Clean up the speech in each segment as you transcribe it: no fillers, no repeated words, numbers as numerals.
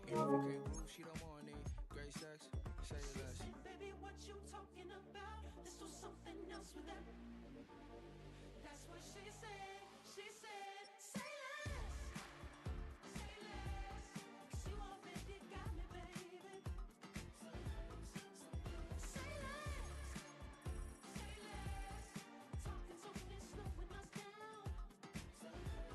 If you can't groove, she don't want it. Great sex, say less. Baby, what you talking about? Let's do something else with that. That's what she said. She said, say less. Say less. 'Cause you already got me, baby. Say less. Say less. Say less. Talking so fast, slowing us down. Say less.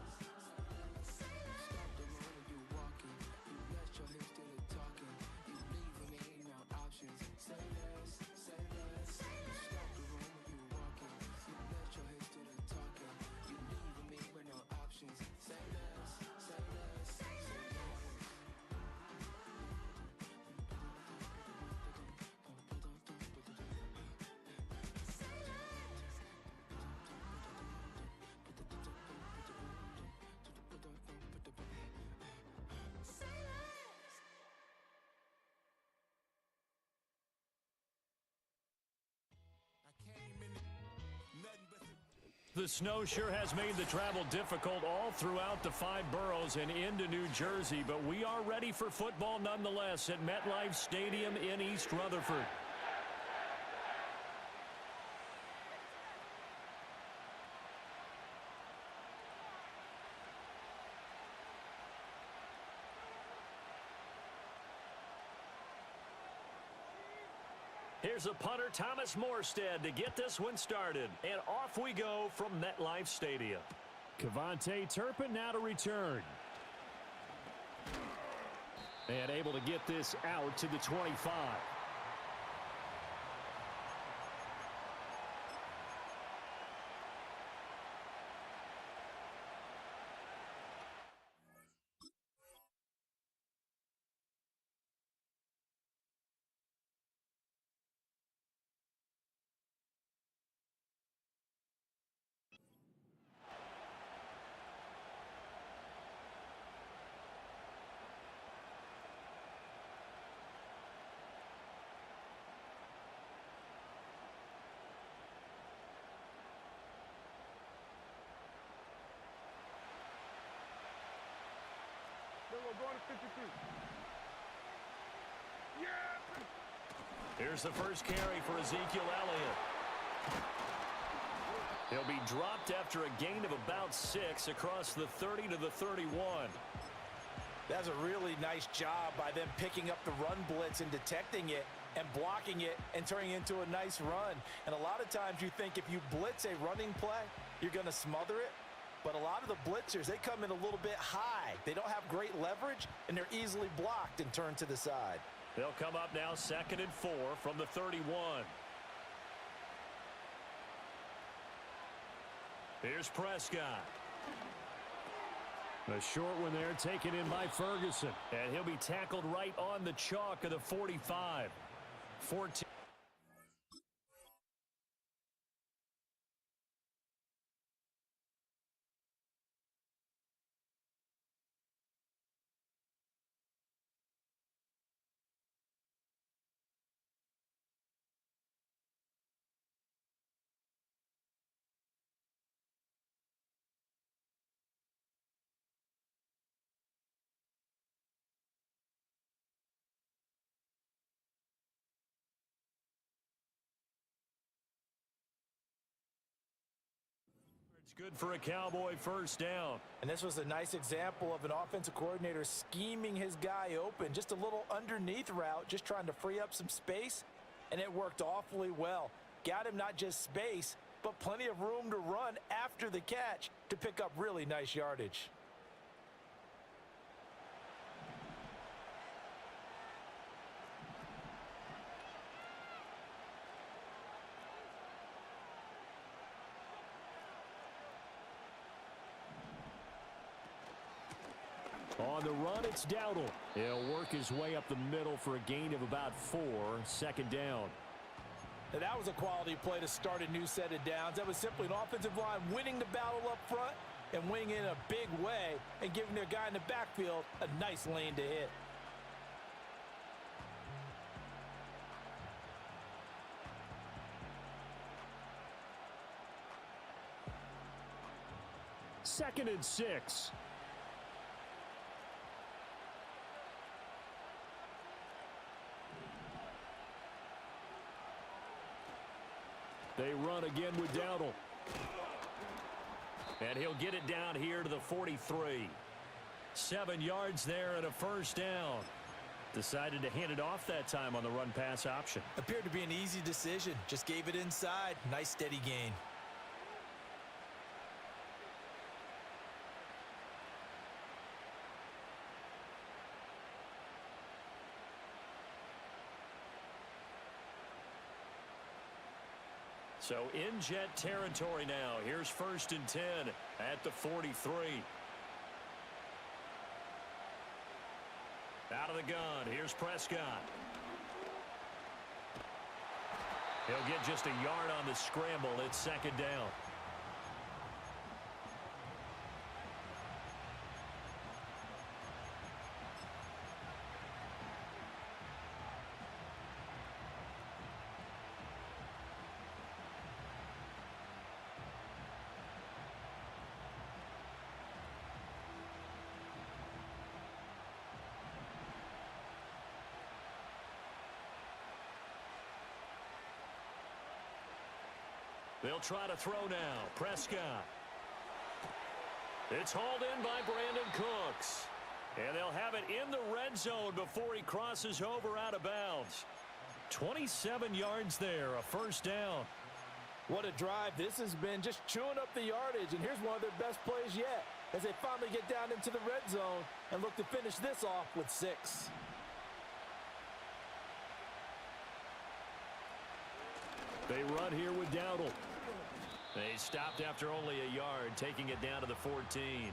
Say less. Stop the room when you walking. You let your hips do the talking. You leaving me no options. Say less, say less. Say less. Stop the room when you walking. You let your hips do the talking. You leaving me with no options. Say less, say less, say less. Say less. The snow sure has made the travel difficult all throughout the 5 boroughs and into New Jersey, but we are ready for football nonetheless at MetLife Stadium in East Rutherford. Here's a punter, Thomas Morstead, to get this one started. And off we go from MetLife Stadium. Kevontae Turpin now to return. And able to get this out to the 25. We're going to 52. Yeah! Here's the first carry for Ezekiel Elliott. He'll be dropped after a gain of about 6 across the 30 to the 31. That's a really nice job by them picking up the run blitz and detecting it and blocking it and turning it into a nice run. And a lot of times you think if you blitz a running play, you're going to smother it. But a lot of the blitzers, they come in a little bit high. They don't have great leverage, and they're easily blocked and turned to the side. They'll come up now 2nd and 4 from the 31. Here's Prescott. A short one there taken in by Ferguson. And he'll be tackled right on the chalk of the 45. 14. It's good for a Cowboy first down. And this was a nice example of an offensive coordinator scheming his guy open. Just a little underneath route, just trying to free up some space, and it worked awfully well. Got him not just space, but plenty of room to run after the catch to pick up really nice yardage. On the run, it's Dowdle. He'll work his way up the middle for a gain of about 4, 2nd down. Now, that was a quality play to start a new set of downs. That was simply an offensive line winning the battle up front and winning in a big way and giving their guy in the backfield a nice lane to hit. Second and 6. They run again with Dowdle. And he'll get it down here to the 43. 7 yards there and a first down. Decided to hand it off that time on the run-pass option. Appeared to be an easy decision. Just gave it inside. Nice steady gain. So in Jet territory now. Here's 1st and 10 at the 43. Out of the gun. Here's Prescott. He'll get just a yard on the scramble. It's 2nd down. They'll try to throw now. Prescott. It's hauled in by Brandon Cooks. And they'll have it in the red zone before he crosses over out of bounds. 27 yards there, a 1st down. What a drive this has been, just chewing up the yardage. And here's one of their best plays yet as they finally get down into the red zone and look to finish this off with 6. They run here with Dowdle. They stopped after only a yard, taking it down to the 14.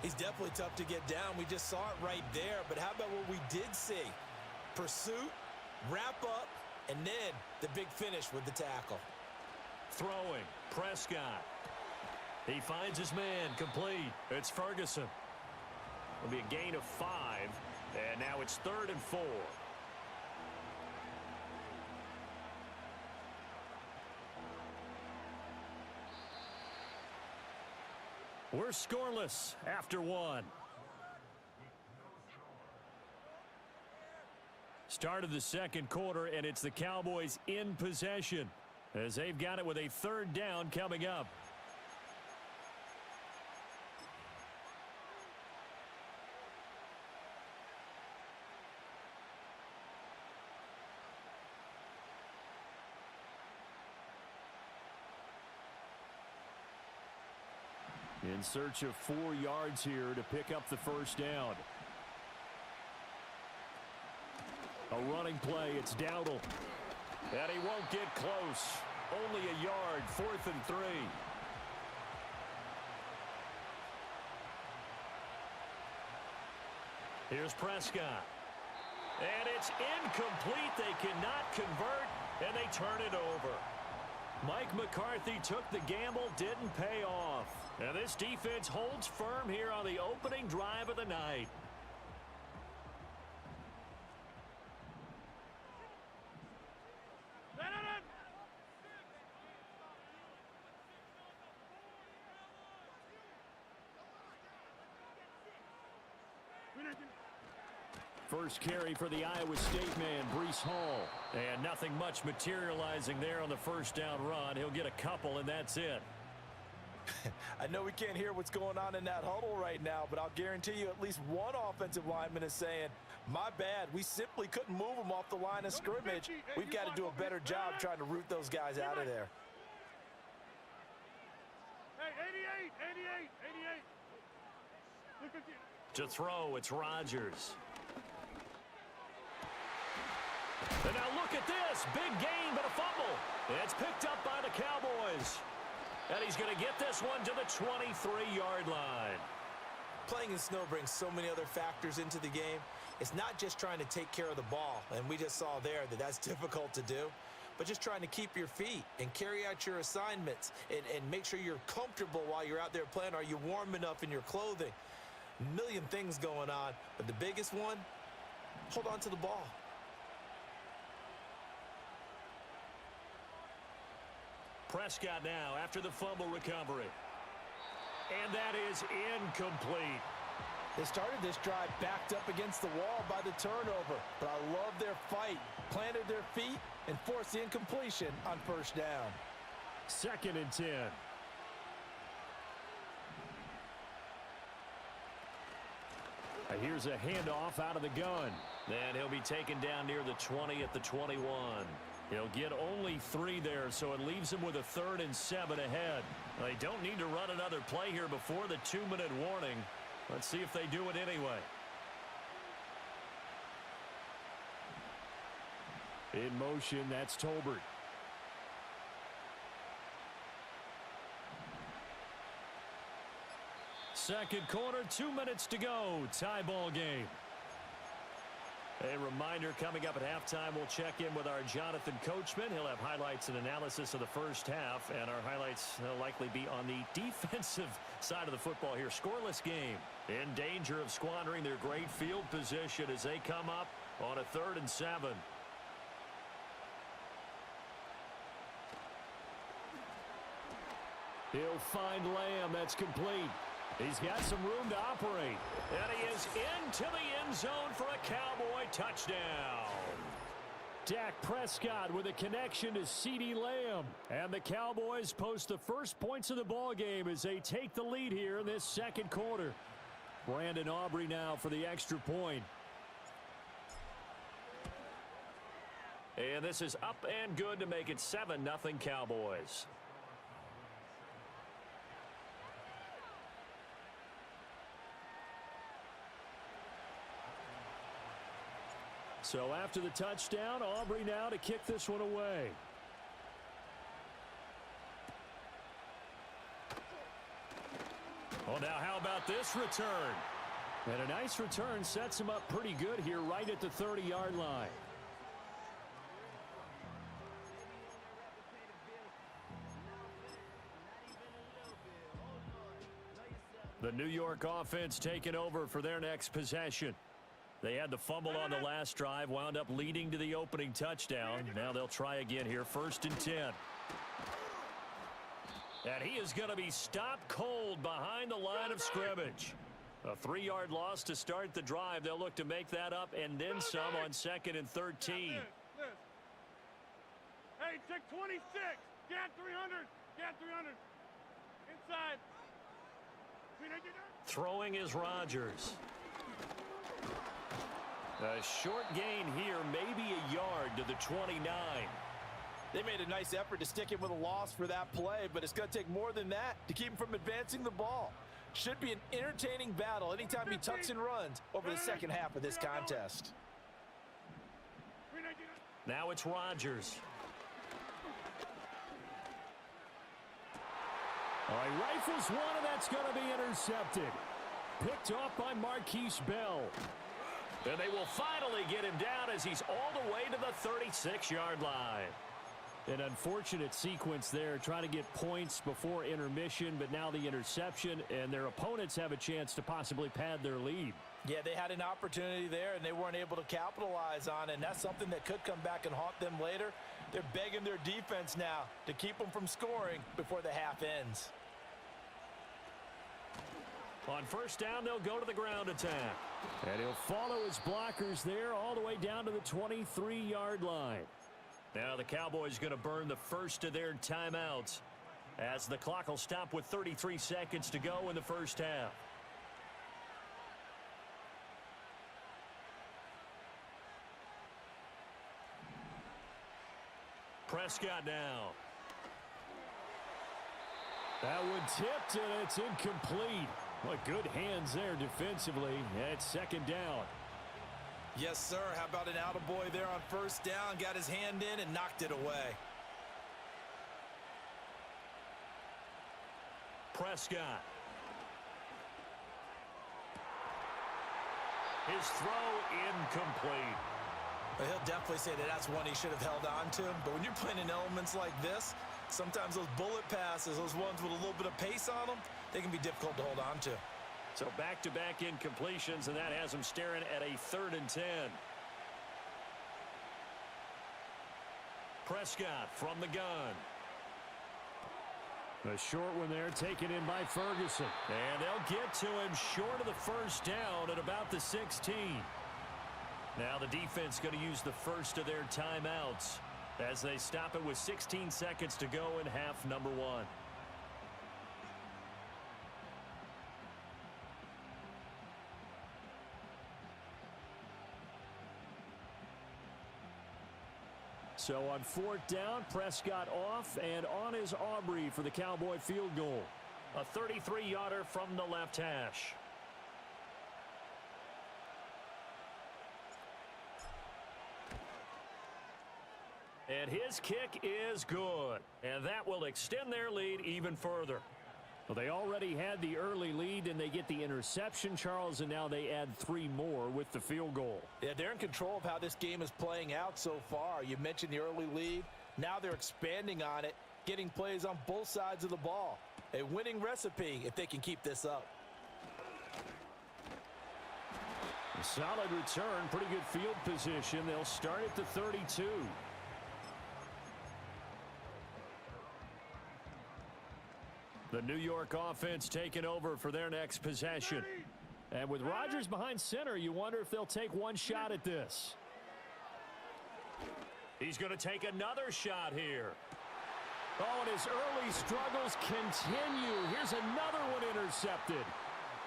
He's definitely tough to get down. We just saw it right there. But how about what we did see? Pursuit, wrap up, and then the big finish with the tackle. Throwing, Prescott. He finds his man, complete. It's Ferguson. It'll be a gain of 5, and now it's 3rd and 4. We're scoreless after 1. Start of the 2nd quarter, and it's the Cowboys in possession as they've got it with a 3rd down coming up. In search of 4 yards here to pick up the 1st down. A running play, it's Dowdle. And he won't get close. Only a yard, 4th and 3. Here's Prescott. And it's incomplete. They cannot convert, and they turn it over. Mike McCarthy took the gamble, didn't pay off. And this defense holds firm here on the opening drive of the night. First carry for the Iowa State man, Breece Hall. And nothing much materializing there on the 1st down run. He'll get a couple, and that's it. I know we can't hear what's going on in that huddle right now, but I'll guarantee you at least one offensive lineman is saying, my bad, we simply couldn't move them off the line of scrimmage. We've got to do a better job trying to root those guys out of there. Hey, 88. To throw, it's Rodgers. And now look at this. Big gain, but a fumble. It's picked up by the Cowboys. And he's going to get this one to the 23-yard line. Playing in snow brings so many other factors into the game. It's not just trying to take care of the ball, and we just saw there that that's difficult to do, but just trying to keep your feet and carry out your assignments and make sure you're comfortable while you're out there playing. Are you warm enough in your clothing? A million things going on, but the biggest one, hold on to the ball. Prescott now after the fumble recovery. And that is incomplete. They started this drive backed up against the wall by the turnover, but I love their fight. Planted their feet and forced the incompletion on first down. 2nd and 10. Here's a handoff out of the gun. And he'll be taken down near the 20 at the 21. He'll get only 3 there, so it leaves him with a 3rd and 7 ahead. They don't need to run another play here before the 2-minute warning. Let's see if they do it anyway. In motion, that's Tolbert. Second quarter, 2 minutes to go. Tie ball game. A reminder, coming up at halftime, we'll check in with our Jonathan Coachman. He'll have highlights and analysis of the first half, and our highlights will likely be on the defensive side of the football here. Scoreless game. In danger of squandering their great field position as they come up on a 3rd and 7. He'll find Lamb. That's complete. He's got some room to operate. And he is into the end zone for a Cowboy touchdown. Dak Prescott with a connection to CeeDee Lamb. And the Cowboys post the first points of the ball game as they take the lead here in this second quarter. Brandon Aubrey now for the extra point. And this is up and good to make it 7-0 Cowboys. So after the touchdown, Aubrey now to kick this one away. Well, now how about this return? And a nice return sets him up pretty good here right at the 30-yard line. The New York offense taking over for their next possession. They had the fumble on the last drive, wound up leading to the opening touchdown. Now they'll try again here, 1st and 10. And he is going to be stopped cold behind the line of scrimmage. A 3-yard loss to start the drive. They'll look to make that up and then some on 2nd and 13. Hey, check 26. Get 300. Get 300. Inside. Throwing is Rodgers. A short gain here, maybe a yard to the 29. They made a nice effort to stick him with a loss for that play, but it's going to take more than that to keep him from advancing the ball. Should be an entertaining battle anytime he tucks and runs over the second half of this contest. Now it's Rodgers. All right, rifles one, and that's going to be intercepted. Picked off by Marquise Bell. And they will finally get him down as he's all the way to the 36-yard line. An unfortunate sequence there, trying to get points before intermission, but now the interception, and their opponents have a chance to possibly pad their lead. Yeah, they had an opportunity there, and they weren't able to capitalize on it, and that's something that could come back and haunt them later. They're begging their defense now to keep them from scoring before the half ends. On first down, they'll go to the ground attack. And he'll follow his blockers there all the way down to the 23-yard line. Now the Cowboys going to burn the first of their timeouts as the clock will stop with 33 seconds to go in the first half. Prescott now. That one tipped, and it's incomplete. What good hands there defensively. It's 2nd down. Yes, sir. How about an attaboy there on first down? Got his hand in and knocked it away. Prescott. His throw incomplete. But he'll definitely say that that's one he should have held on to. But when you're playing in elements like this, sometimes those bullet passes, those ones with a little bit of pace on them, they can be difficult to hold on to. So back-to-back incompletions, and that has him staring at a 3rd and 10. Prescott from the gun. A short one there taken in by Ferguson. And they'll get to him short of the first down at about the 16. Now the defense going to use the first of their timeouts as they stop it with 16 seconds to go in half number 1. So on 4th down, Prescott off, and on is Aubrey for the Cowboy field goal. A 33-yarder from the left hash. And his kick is good. And that will extend their lead even further. Well, they already had the early lead, and they get the interception, Charles, and now they add 3 more with the field goal. Yeah, they're in control of how this game is playing out so far. You mentioned the early lead. Now they're expanding on it, getting plays on both sides of the ball. A winning recipe if they can keep this up. A solid return, pretty good field position. They'll start at the 32. The New York offense taking over for their next possession. And with Rodgers behind center, you wonder if they'll take one shot at this. He's going to take another shot here. Oh, and his early struggles continue. Here's another one intercepted.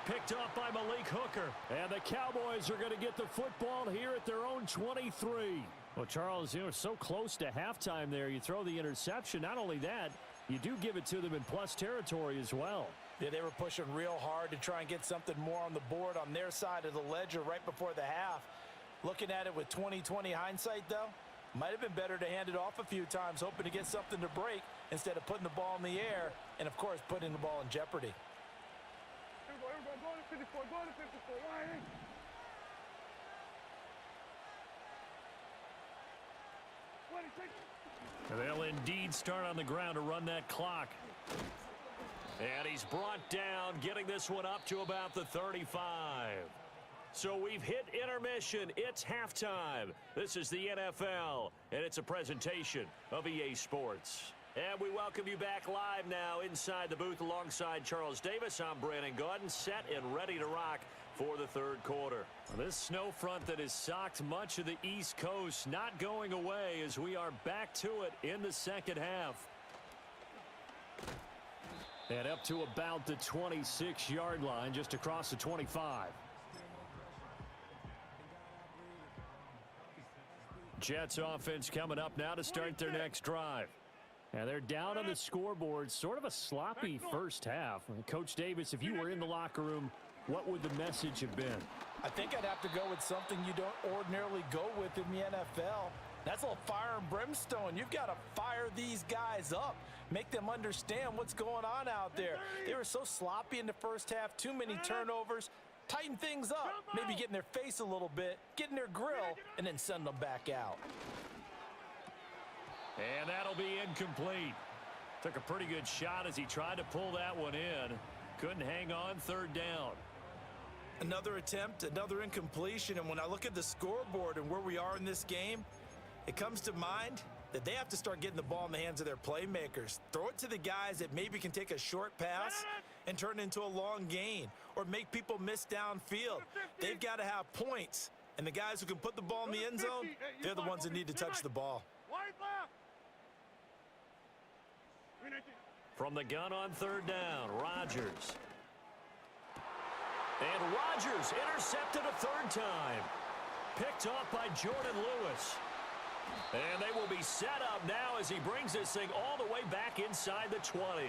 Picked off by Malik Hooker. And the Cowboys are going to get the football here at their own 23. Well, Charles, you know, so close to halftime there. You throw the interception. Not only that, you do give it to them in plus territory as well. Yeah, they were pushing real hard to try and get something more on the board on their side of the ledger right before the half. Looking at it with 20/20 hindsight, though, might have been better to hand it off a few times, hoping to get something to break instead of putting the ball in the air and, of course, putting the ball in jeopardy. Here we go, go to 54, go to 54, wide. And they'll indeed start on the ground to run that clock. And he's brought down, getting this one up to about the 35. So we've hit intermission. It's halftime. This is the NFL, and it's a presentation of EA Sports. And we welcome you back live now inside the booth alongside Charles Davis. I'm Brandon Gaudin, set and ready to rock for the third quarter. This snow front that has socked much of the East Coast not going away as we are back to it in the second half. And up to about the 26-yard line, just across the 25. Jets offense coming up now to start their next drive. And they're down on the scoreboard, sort of a sloppy first half. Coach Davis, if you were in the locker room, what would the message have been? I think I'd have to go with something you don't ordinarily go with in the NFL. That's a little fire and brimstone. You've got to fire these guys up. Make them understand what's going on out there. They were so sloppy in the first half, too many turnovers. Tighten things up, maybe get in their face a little bit, get in their grill, and then send them back out. And that'll be incomplete. Took a pretty good shot as he tried to pull that one in. Couldn't hang on, third down. Another attempt, another incompletion, and when I look at the scoreboard and where we are in this game, it comes to mind that they have to start getting the ball in the hands of their playmakers. Throw it to the guys that maybe can take a short pass and turn it into a long gain or make people miss downfield. They've got to have points, and the guys who can put the ball in the end zone, they're the ones that need to touch the ball. From the gun on third down, Rodgers. And Rodgers intercepted a third time. Picked off by Jordan Lewis. And they will be set up now as he brings this thing all the way back inside the 20.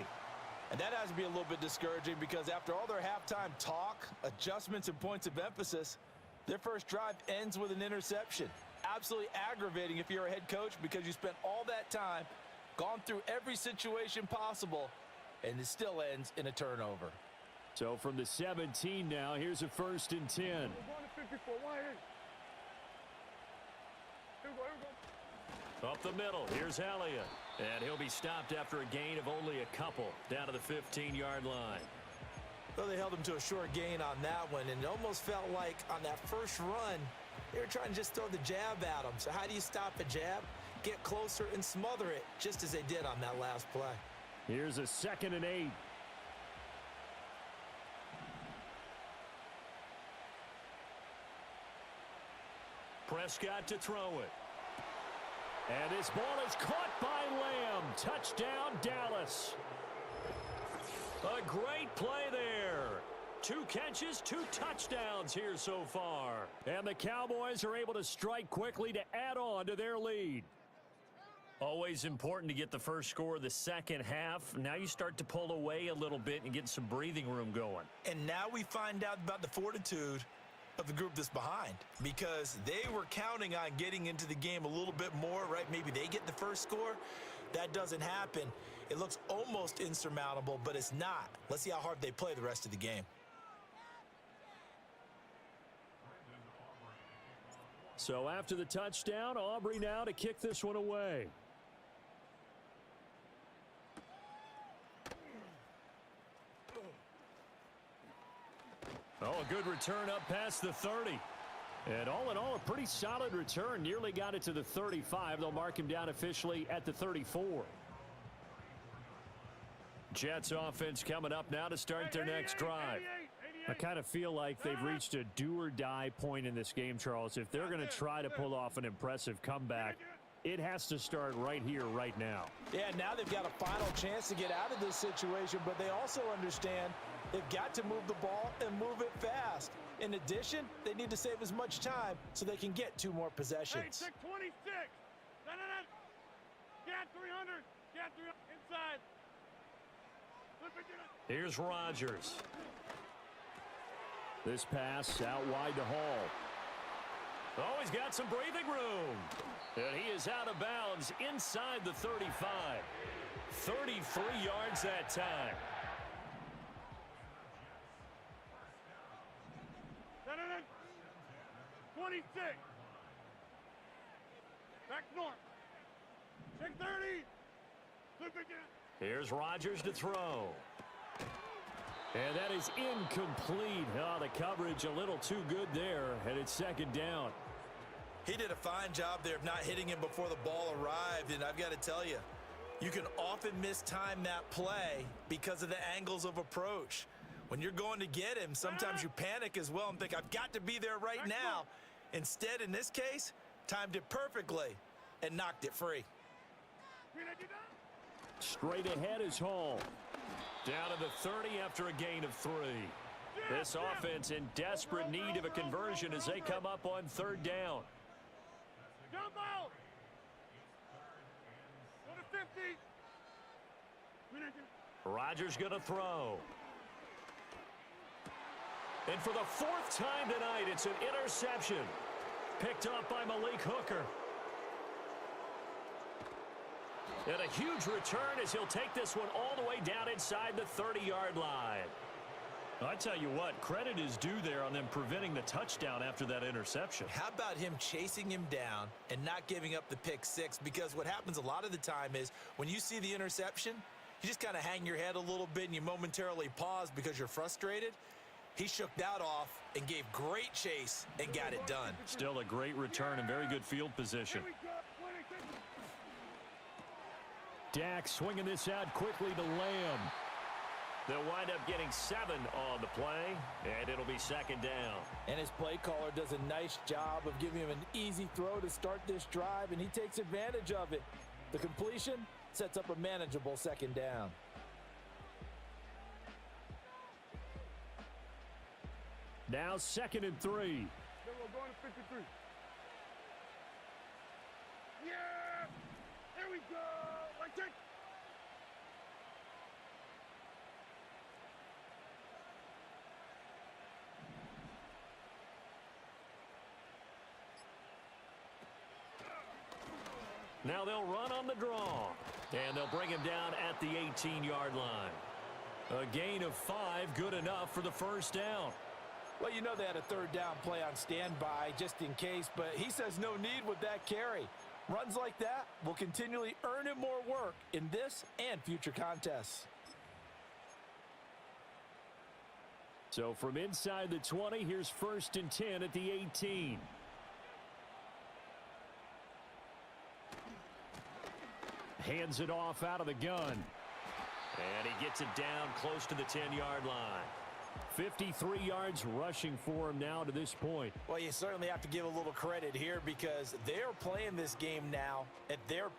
And that has to be a little bit discouraging because after all their halftime talk, adjustments, and points of emphasis, their first drive ends with an interception. Absolutely aggravating if you're a head coach because you spent all that time, gone through every situation possible, and it still ends in a turnover. So from the 17 now, here's a 1st and 10. Up the middle, here's Elliott. And he'll be stopped after a gain of only a couple down to the 15-yard line. Well, they held him to a short gain on that one, and it almost felt like on that first run, they were trying to just throw the jab at him. So how do you stop a jab? Get closer and smother it, just as they did on that last play. Here's a 2nd and 8. Prescott to throw it. And this ball is caught by Lamb. Touchdown, Dallas. A great play there. 2 catches, 2 touchdowns here so far. And the Cowboys are able to strike quickly to add on to their lead. Always important to get the first score of the second half. Now you start to pull away a little bit and get some breathing room going. And now we find out about the fortitude of the group that's behind, because they were counting on getting into the game a little bit more, right? Maybe they get the first score. That doesn't happen. It looks almost insurmountable, but it's not. Let's see how hard they play the rest of the game. So after the touchdown, Aubrey now to kick this one away. Oh, a good return up past the 30. And all in all, a pretty solid return. Nearly got it to the 35. They'll mark him down officially at the 34. Jets offense coming up now to start their next drive. I kind of feel like they've reached a do-or-die point in this game, Charles. If they're going to try to pull off an impressive comeback, it has to start right here, right now. Yeah, now they've got a final chance to get out of this situation, but they also understand they've got to move the ball and move it fast. In addition, they need to save as much time so they can get 2 more possessions. 26. Get 300. Get 300. Inside. Here's Rodgers. This pass out wide to Hall. Oh, he's got some breathing room. And he is out of bounds inside the 35. 33 yards that time. 26. Back north. Check 30. Here's Rodgers to throw. And that is incomplete. Oh, the coverage a little too good there, and it's 2nd down. He did a fine job there of not hitting him before the ball arrived, and I've got to tell you, you can often mistime that play because of the angles of approach. When you're going to get him, sometimes you panic as well and think, I've got to be there right now. Instead, in this case, timed it perfectly and knocked it free. Straight ahead is Hall. Down to the 30 after a gain of 3. This offense in desperate need of a conversion as they come up on 3rd down. Jump out. Go to 50. Rodgers going to throw. And for the 4th time tonight, it's an interception. Picked up by Malik Hooker. And a huge return as he'll take this one all the way down inside the 30-yard line. I tell you what, credit is due there on them preventing the touchdown after that interception. How about him chasing him down and not giving up the pick 6? Because what happens a lot of the time is when you see the interception, you just kind of hang your head a little bit and you momentarily pause because you're frustrated. He shook that off and gave great chase and got it done. Still a great return and very good field position. Dak swinging this out quickly to Lamb. They'll wind up getting 7 on the play, and it'll be 2nd down. And his play caller does a nice job of giving him an easy throw to start this drive, and he takes advantage of it. The completion sets up a manageable 2nd down. Now 2nd and 3. Then we're going to 53. Yeah! There we go! Like that. Now they'll run on the draw. And they'll bring him down at the 18-yard line. A gain of 5, good enough for the 1st down. Well, you know they had a 3rd down play on standby just in case, but he says no need with that carry. Runs like that will continually earn him more work in this and future contests. So from inside the 20, here's 1st and 10 at the 18. Hands it off out of the gun. And he gets it down close to the 10-yard line. 53 yards rushing for him now to this point. Well, you certainly have to give a little credit here because they're playing this game now at their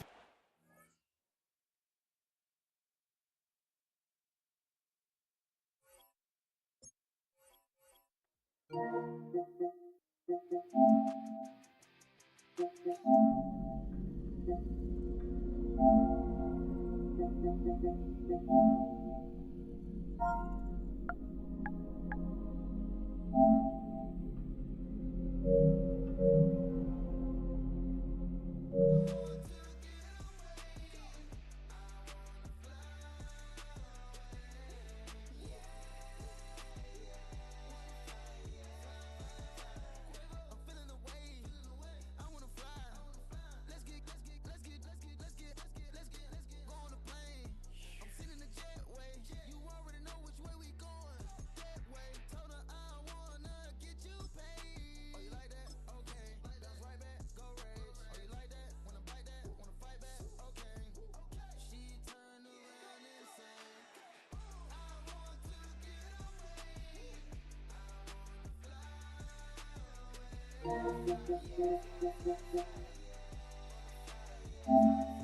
Yeah.